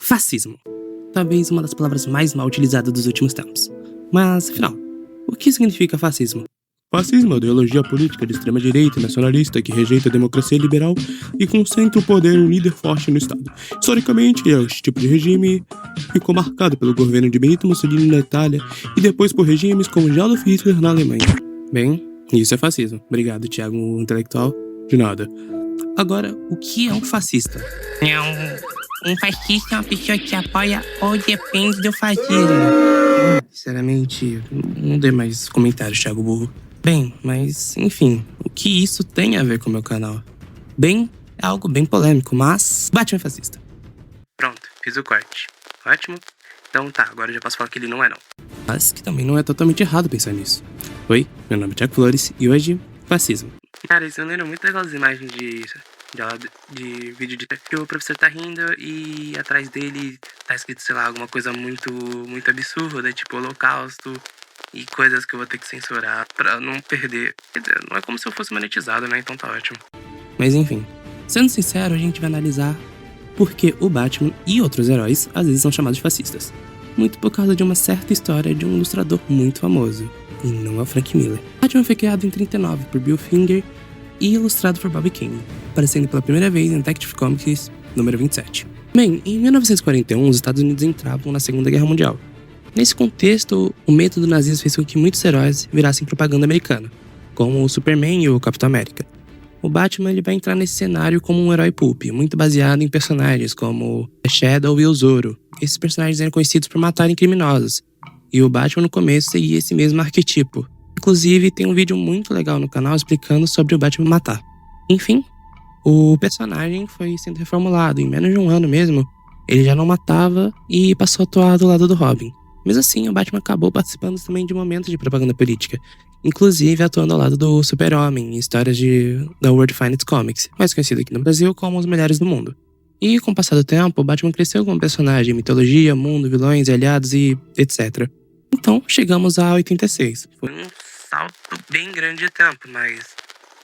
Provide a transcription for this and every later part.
Fascismo. Talvez uma das palavras mais mal utilizadas dos últimos tempos. Mas, afinal, o que significa fascismo? Fascismo é uma ideologia política de extrema-direita e nacionalista que rejeita a democracia liberal e concentra o poder em um líder forte no Estado. Historicamente, este tipo de regime ficou marcado pelo governo de Benito Mussolini na Itália e depois por regimes como de Adolf Hitler na Alemanha. Bem, isso é fascismo. Obrigado, Thiago, intelectual. De nada. Agora, o que é um fascista? Um fascista é uma pessoa que apoia ou depende do fascismo. Sinceramente, não dê mais comentários, Thiago Burro. Bem, mas, enfim, o que isso tem a ver com o meu canal? Bem, é algo bem polêmico, mas Batman é fascista. Pronto, fiz o corte. Ótimo. Então tá, agora eu já posso falar que ele não é não. Mas que também não é totalmente errado pensar nisso. Oi, meu nome é Thiago Flores e hoje, fascismo. Cara, isso me lembra muito aquelas imagens de vídeo de que o professor tá rindo e atrás dele tá escrito, sei lá, alguma coisa muito absurda, tipo holocausto e coisas que eu vou ter que censurar pra não perder. Não é como se eu fosse monetizado, né? Então tá ótimo. Mas enfim, sendo sincero, a gente vai analisar por que o Batman e outros heróis às vezes são chamados de fascistas. Muito por causa de uma certa história de um ilustrador muito famoso, e não é o Frank Miller. Batman foi criado em 1939 por Bill Finger e ilustrado por Bob Kane, aparecendo pela primeira vez em Detective Comics número 27. Bem, em 1941, os Estados Unidos entravam na Segunda Guerra Mundial. Nesse contexto, o medo do nazismo fez com que muitos heróis virassem propaganda americana, como o Superman e o Capitão América. O Batman ele vai entrar nesse cenário como um herói pulp, muito baseado em personagens como The Shadow e o Zorro. Esses personagens eram conhecidos por matarem criminosos, e o Batman no começo seguia esse mesmo arquetipo. Inclusive, tem um vídeo muito legal no canal explicando sobre o Batman matar. Enfim, o personagem foi sendo reformulado. Em menos de um ano mesmo, ele já não matava e passou a atuar do lado do Robin. Mesmo assim, o Batman acabou participando também de momentos de propaganda política, inclusive atuando ao lado do Super-Homem em histórias da World Finest Comics, mais conhecido aqui no Brasil como os melhores do mundo. E com o passar do tempo, o Batman cresceu como personagem em mitologia, mundo, vilões, aliados e etc. Então, chegamos a 86. Foi um salto bem grande de tempo, mas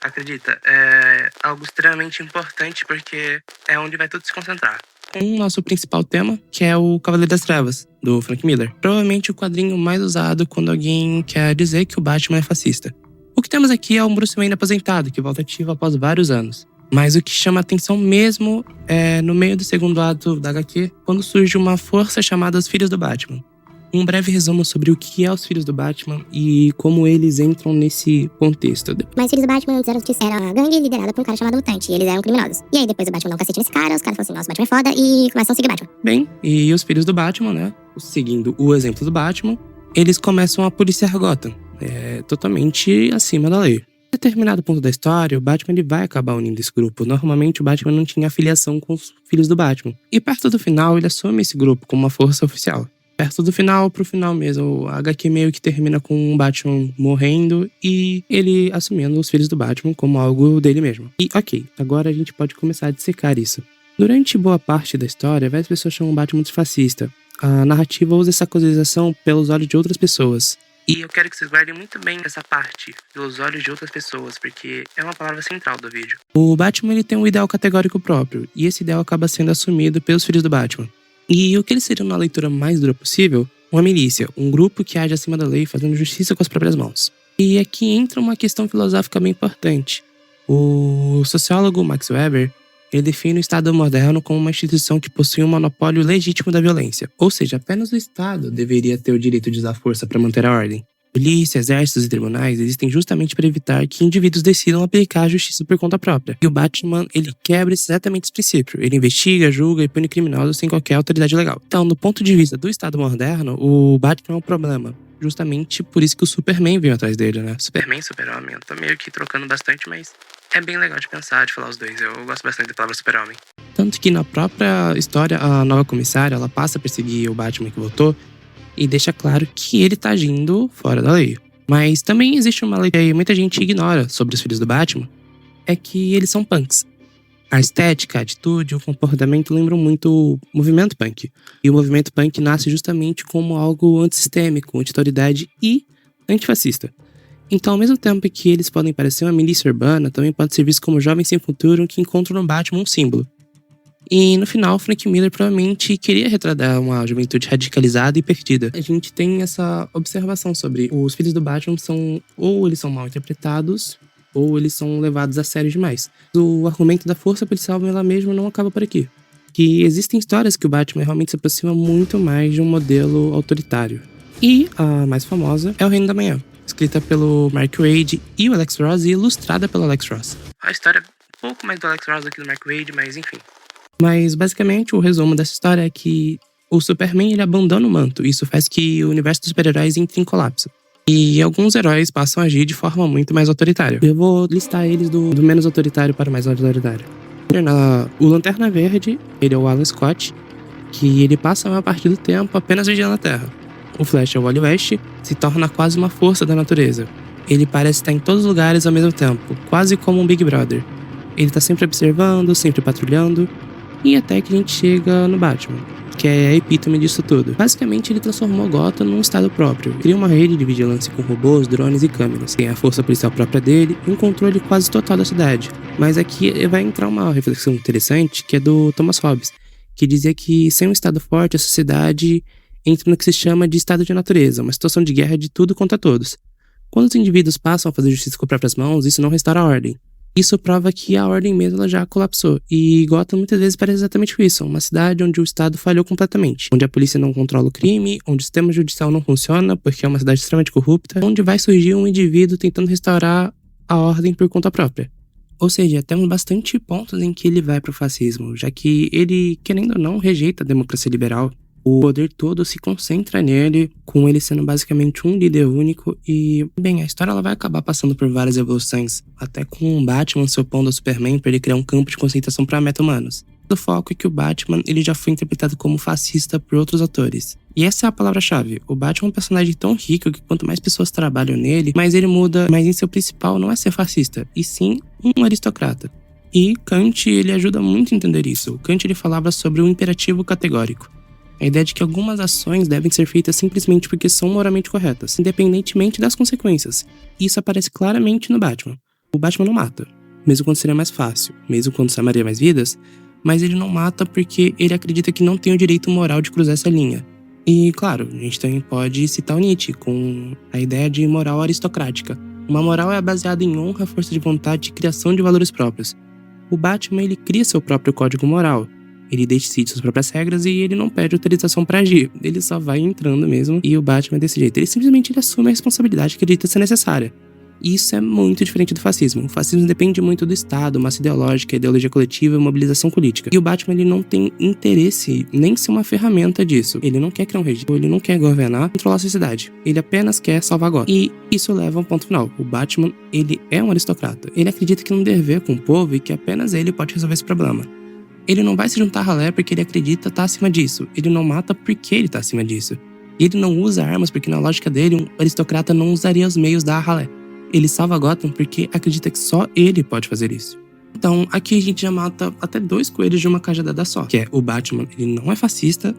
acredita, é algo extremamente importante porque é onde vai tudo se concentrar. Com o nosso principal tema, que é o Cavaleiro das Trevas, do Frank Miller. Provavelmente o quadrinho mais usado quando alguém quer dizer que o Batman é fascista. O que temos aqui é um Bruce Wayne aposentado, que volta ativo após vários anos. Mas o que chama atenção mesmo é no meio do segundo ato da HQ, quando surge uma força chamada os Filhos do Batman. Um breve resumo sobre o que é os Filhos do Batman e como eles entram nesse contexto. Mas os Filhos do Batman antes era uma gangue liderada por um cara chamado Mutante, e eles eram criminosos. E aí depois o Batman dá um cacete nesse cara, os caras falam assim, nossa, o Batman é foda, e começam a seguir o Batman. Bem, e os Filhos do Batman, né, seguindo o exemplo do Batman, eles começam a policiar Gotham, totalmente acima da lei. Em determinado ponto da história, o Batman ele vai acabar unindo esse grupo. Normalmente o Batman não tinha afiliação com os Filhos do Batman. E perto do final, ele assume esse grupo como uma força oficial. Perto do final, pro final mesmo, a HQ meio que termina com o Batman morrendo e ele assumindo os Filhos do Batman como algo dele mesmo. E ok, agora a gente pode começar a dissecar isso. Durante boa parte da história, várias pessoas chamam o Batman de fascista. A narrativa usa essa acusação pelos olhos de outras pessoas. E eu quero que vocês guardem muito bem essa parte, pelos olhos de outras pessoas, porque é uma palavra central do vídeo. O Batman ele tem um ideal categórico próprio, e esse ideal acaba sendo assumido pelos Filhos do Batman. E o que eles seriam na leitura mais dura possível? Uma milícia, um grupo que age acima da lei fazendo justiça com as próprias mãos. E aqui entra uma questão filosófica bem importante. O sociólogo Max Weber, ele define o Estado moderno como uma instituição que possui um monopólio legítimo da violência. Ou seja, apenas o Estado deveria ter o direito de usar força para manter a ordem. Polícia, exércitos e tribunais existem justamente para evitar que indivíduos decidam aplicar a justiça por conta própria. E o Batman, ele quebra exatamente esse princípio. Ele investiga, julga e pune criminosos sem qualquer autoridade legal. Então, do ponto de vista do Estado moderno, o Batman é um problema. Justamente por isso que o Superman veio atrás dele, né? Superman e Super-Homem, eu tô meio que trocando bastante, mas é bem legal de pensar, de falar os dois. Eu gosto bastante da palavra Super-Homem. Tanto que na própria história, a nova comissária, ela passa a perseguir o Batman que voltou, e deixa claro que ele tá agindo fora da lei. Mas também existe uma lei que muita gente ignora sobre os Filhos do Batman, é que eles são punks. A estética, a atitude, o comportamento lembram muito o movimento punk. E o movimento punk nasce justamente como algo antissistêmico, anti-autoridade e antifascista. Então, ao mesmo tempo que eles podem parecer uma milícia urbana, também pode ser visto como jovens sem futuro que encontram no Batman um símbolo. E no final, Frank Miller provavelmente queria retratar uma juventude radicalizada e perdida. A gente tem essa observação sobre os filhos do Batman ou eles são mal interpretados, ou eles são levados a sério demais. O argumento da força policial ela mesma não acaba por aqui. Que existem histórias que o Batman realmente se aproxima muito mais de um modelo autoritário. E a mais famosa é O Reino da Manhã, escrita pelo Mark Waid e o Alex Ross e ilustrada pelo Alex Ross. A história é um pouco mais do Alex Ross do que do Mark Waid, mas enfim. Mas basicamente o resumo dessa história é que o Superman ele abandona o manto. Isso faz que o universo dos super-heróis entre em colapso. E alguns heróis passam a agir de forma muito mais autoritária. Eu vou listar eles do menos autoritário para o mais autoritário. O Lanterna Verde, ele é o Alan Scott, que ele passa a maior parte do tempo apenas vigiando a Terra. O Flash é o Wally West, se torna quase uma força da natureza. Ele parece estar em todos os lugares ao mesmo tempo, quase como um Big Brother. Ele está sempre observando, sempre patrulhando, e até que a gente chega no Batman, que é a epítome disso tudo. Basicamente, ele transformou Gotham num estado próprio. Cria uma rede de vigilância com robôs, drones e câmeras. Tem a força policial própria dele e um controle quase total da cidade. Mas aqui vai entrar uma reflexão interessante, que é do Thomas Hobbes, que dizia que sem um estado forte, a sociedade entra no que se chama de estado de natureza, uma situação de guerra de tudo contra todos. Quando os indivíduos passam a fazer justiça com próprias mãos, isso não restaura a ordem. Isso prova que a ordem mesmo ela já colapsou. E Gotham muitas vezes parece exatamente isso. Uma cidade onde o Estado falhou completamente. Onde a polícia não controla o crime, onde o sistema judicial não funciona, porque é uma cidade extremamente corrupta. Onde vai surgir um indivíduo tentando restaurar a ordem por conta própria. Ou seja, temos bastante pontos em que ele vai pro fascismo, já que ele, querendo ou não, rejeita a democracia liberal. O poder todo se concentra nele, com ele sendo basicamente um líder único e, bem, a história ela vai acabar passando por várias evoluções, até com o Batman se opondo ao Superman para ele criar um campo de concentração para meta-humanos. O foco é que o Batman ele já foi interpretado como fascista por outros autores. E essa é a palavra-chave. O Batman é um personagem tão rico que quanto mais pessoas trabalham nele, mais ele muda, mas em seu principal não é ser fascista, e sim um aristocrata. E Kant ele ajuda muito a entender isso. Kant ele falava sobre o imperativo categórico. A ideia de que algumas ações devem ser feitas simplesmente porque são moralmente corretas, independentemente das consequências. Isso aparece claramente no Batman. O Batman não mata, mesmo quando seria mais fácil, mesmo quando salvaria mais vidas, mas ele não mata porque ele acredita que não tem o direito moral de cruzar essa linha. E, claro, a gente também pode citar o Nietzsche com a ideia de moral aristocrática. Uma moral é baseada em honra, força de vontade e criação de valores próprios. O Batman ele cria seu próprio código moral. Ele decide suas próprias regras e ele não pede autorização pra agir. Ele só vai entrando mesmo e o Batman é desse jeito. Ele simplesmente assume a responsabilidade que acredita ser necessária. E isso é muito diferente do fascismo. O fascismo depende muito do Estado, massa ideológica, ideologia coletiva e mobilização política. E o Batman ele não tem interesse nem ser uma ferramenta disso. Ele não quer criar um regime, ele não quer governar, controlar a sociedade. Ele apenas quer salvar Gotham. E isso leva a um ponto final. O Batman, ele é um aristocrata. Ele acredita que não dever com o povo e que apenas ele pode resolver esse problema. Ele não vai se juntar a ralé porque ele acredita estar acima disso. Ele não mata porque ele está acima disso. E ele não usa armas porque, na lógica dele, um aristocrata não usaria os meios da ralé. Ele salva Gotham porque acredita que só ele pode fazer isso. Então, aqui a gente já mata até 2 coelhos de uma cajadada só. Que é, o Batman, ele não é fascista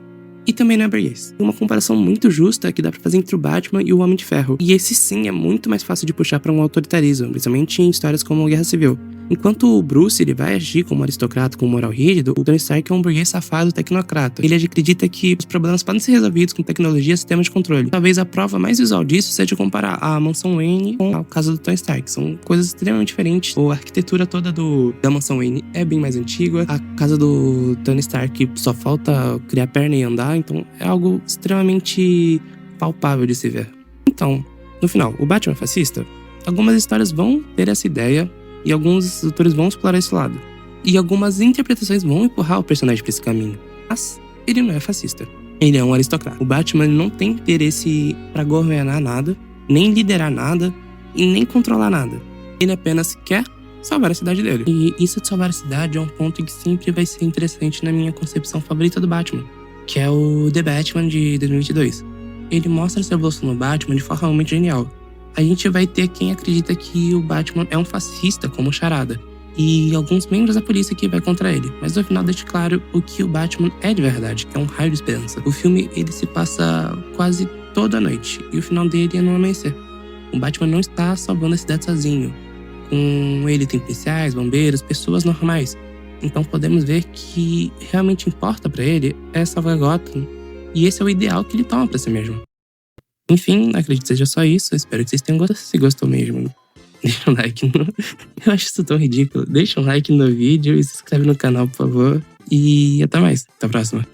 e também não é burguês. Uma comparação muito justa que dá pra fazer entre o Batman e o Homem de Ferro. E esse sim é muito mais fácil de puxar pra um autoritarismo, principalmente em histórias como Guerra Civil. Enquanto o Bruce ele vai agir como um aristocrata com moral rígido, o Tony Stark é um burguês safado tecnocrata. Ele acredita que os problemas podem ser resolvidos com tecnologia e sistemas de controle. Talvez a prova mais visual disso seja comparar a mansão Wayne com a casa do Tony Stark. São coisas extremamente diferentes. A arquitetura toda da mansão Wayne é bem mais antiga. A casa do Tony Stark só falta criar perna e andar, então é algo extremamente palpável de se ver. Então, no final, o Batman é fascista? Algumas histórias vão ter essa ideia, e alguns autores vão explorar esse lado. E algumas interpretações vão empurrar o personagem para esse caminho. Mas ele não é fascista. Ele é um aristocrata. O Batman não tem interesse para governar nada, nem liderar nada e nem controlar nada. Ele apenas quer salvar a cidade dele. E isso de salvar a cidade é um ponto que sempre vai ser interessante na minha concepção favorita do Batman, que é o The Batman de 2022. Ele mostra essa evolução no Batman de forma realmente genial. A gente vai ter quem acredita que o Batman é um fascista, como o Charada, e alguns membros da polícia que vai contra ele, mas no final deixa claro o que o Batman é de verdade, que é um raio de esperança. O filme ele se passa quase toda a noite, e o final dele é no amanhecer. O Batman não está salvando a cidade sozinho. Com ele tem policiais, bombeiros, pessoas normais. Então podemos ver que realmente importa pra ele é salvar Gotham. E esse é o ideal que ele toma pra si mesmo. Enfim, acredito que seja só isso. Espero que vocês tenham gostado. Se gostou mesmo, deixa um like no... Eu acho isso tão ridículo. Deixa um like no vídeo e se inscreve no canal, por favor. E até mais. Até a próxima.